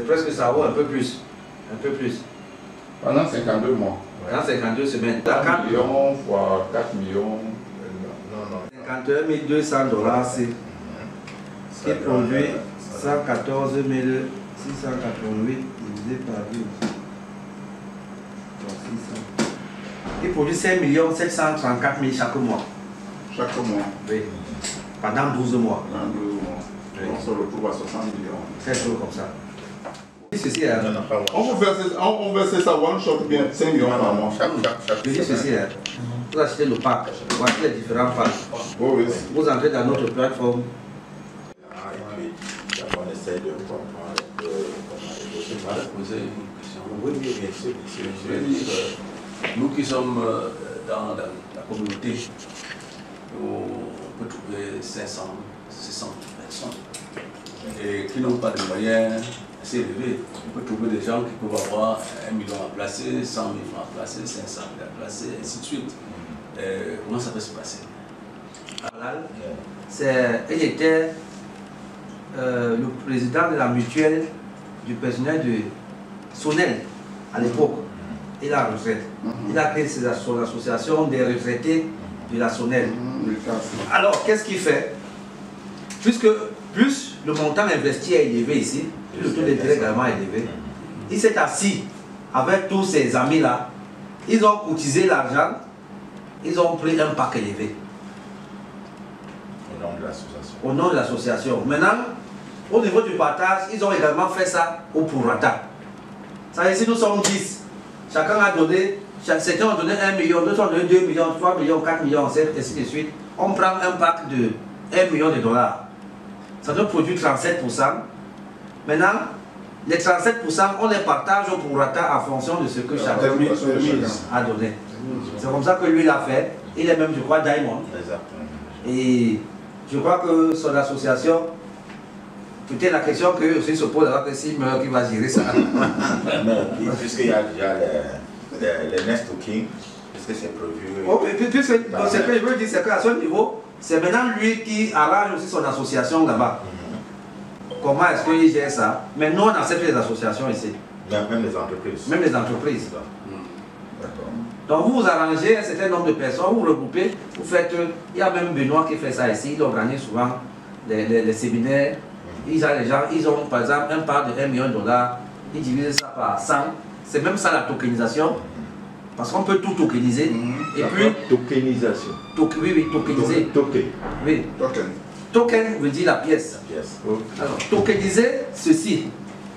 presque ça, ou un peu plus. Un peu plus. Pendant 52 mois. Pendant 52 semaines. 4 millions fois 4 millions. 51 200 $, c'est ce qui produit 114 688 divisé par 12. Il produit 5 734 000 chaque mois. Chaque mois? Oui. Pendant 12 mois. Pendant 12 mois. Oui. On se retrouve à 60 millions. Quelque chose comme ça. Ceci, on verse ça one shot bien 5 millions par mois. Je dis ceci, vous achetez le pack, vous achetez les différents packs. Oh, oui. Vous entrez dans notre plateforme. On essaie de comprendre un peu comment J'aimerais poser une question. Oui, bien sûr, bien sûr. Je veux dire, nous qui sommes dans la communauté, on peut trouver 500, 600 personnes et qui n'ont pas de moyens assez élevés. On peut trouver des gens qui peuvent avoir 1 million à placer, 100 000 francs à placer, 500 000 à placer, et ainsi de suite. Comment ça peut se passer? Il était le président de la mutuelle du personnel de Sonel à l'époque. Il a retraite. Il a créé son association des retraités de la Sonel. Alors, qu'est-ce qu'il fait? Puisque plus le montant investi est élevé ici, plus le taux d'intérêt également est élevé, il s'est assis avec tous ses amis-là. Ils ont cotisé l'argent, ils ont pris un pack élevé. Au nom de l'association. Au nom de l'association. Maintenant, au niveau du partage, ils ont également fait ça au prorata. Ça veut dire, si nous sommes 10, chacun a donné, certains ont donné 1 million, d'autres ont donné 2 millions, 3 millions, 4 millions, 7, ainsi de suite. On prend un pack de 1 million de dollars. Ça nous produit 37%. Maintenant, les 37%, on les partage au prorata en fonction de ce que chacun a donné. C'est comme ça que lui l'a fait. Il est même, je crois, Diamond. Exactement. Et je crois que son association, peut-être la question que aussi se pose, alors que s'il meurt, qui va gérer ça. Puisqu'il y a déjà les Next to King, puisque c'est prévu. Oh, puisque ce que je veux dire, c'est qu'à ce niveau, c'est maintenant lui qui arrange aussi son association là-bas. Comment est-ce qu'il gère ça? Mais nous, on accepte les associations ici. Même les entreprises. Même les entreprises. Donc vous vous arrangez un certain nombre de personnes, vous regroupez, vous faites. Il y a même Benoît qui fait ça ici, il organise souvent les séminaires. Les gens, ils ont par exemple un part de 1 million de dollars, ils divisent ça par 100. C'est même ça la tokenisation. Parce qu'on peut tout tokeniser. Et puis. Tokenisation. Oui, tokeniser. Token. Oui. Token. Token veut dire la pièce. Okay. Alors, tokeniser ceci,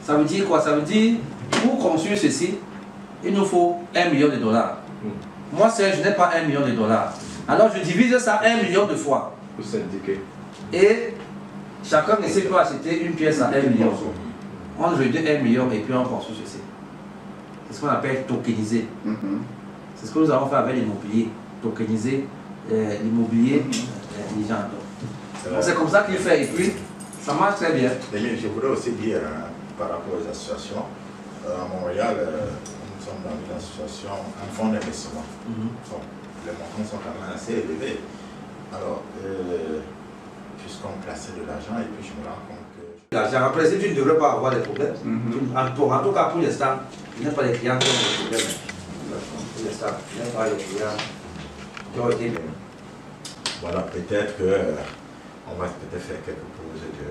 ça veut dire quoi? Ça veut dire, pour construire ceci, il nous faut 1 million de dollars. Moi, je n'ai pas 1 million de dollars. Alors, je divise ça 1 million de fois. Pour s'indiquer. Et chacun ici peut acheter une pièce à 1 million. On réduit 1 million et puis on construit ceci. C'est ce qu'on appelle tokeniser. C'est ce que nous avons fait avec l'immobilier. Tokeniser l'immobilier des gens. C'est comme ça qu'il fait et puis ça marche très bien. Je voudrais aussi dire par rapport aux associations, à Montréal, nous sommes dans une association, un fonds d'investissement. Les montants sont quand même assez élevés. Alors, puisqu'on plaçait de l'argent et puis je me rends compte que... L'argent, en principe, tu ne devrais pas avoir des problèmes. En tout cas, pour l'instant, il n'y a pas les clients qui ont des problèmes. Pour l'instant, il n'y a pas les clients qui ont été... Voilà, peut-être que... on va peut-être faire quelques projets de...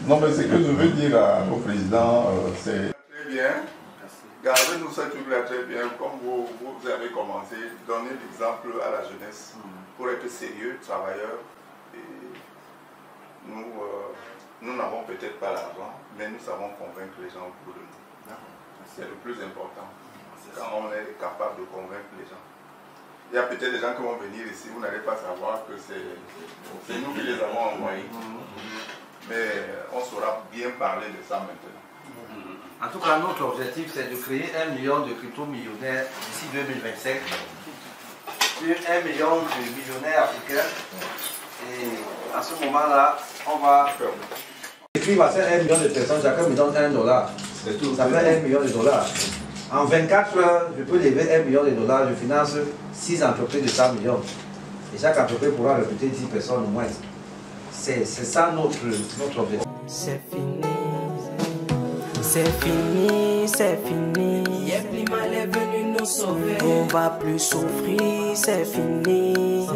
Non, mais ce que je veux dire au président, c'est très bien. Gardez-nous ce truc-là très bien, comme vous avez commencé, donnez l'exemple à la jeunesse pour être sérieux, travailleur. Et nous n'avons peut-être pas l'argent, mais nous savons convaincre les gens autour de nous. C'est le plus important. Quand on est capable de convaincre les gens. Il y a peut-être des gens qui vont venir ici, vous n'allez pas savoir que c'est nous qui les avons envoyés. Mais on saura bien parler de ça maintenant. En tout cas, notre objectif, c'est de créer 1 million de crypto-millionnaires d'ici 2025. Puis 1 million de millionnaires africains. Et à ce moment-là, on va... Et puis, il va faire 1 million de personnes, chacun me donne $1. Ça fait 1 million de dollars. En 24 heures, je peux lever 1 million de dollars, je finance 6 entreprises de 100 millions. Et chaque entreprise pourra recruter 10 personnes au moins. C'est ça notre objectif. C'est fini, c'est fini, c'est fini. Yeblimal est venu nous sauver. On va plus souffrir, c'est fini.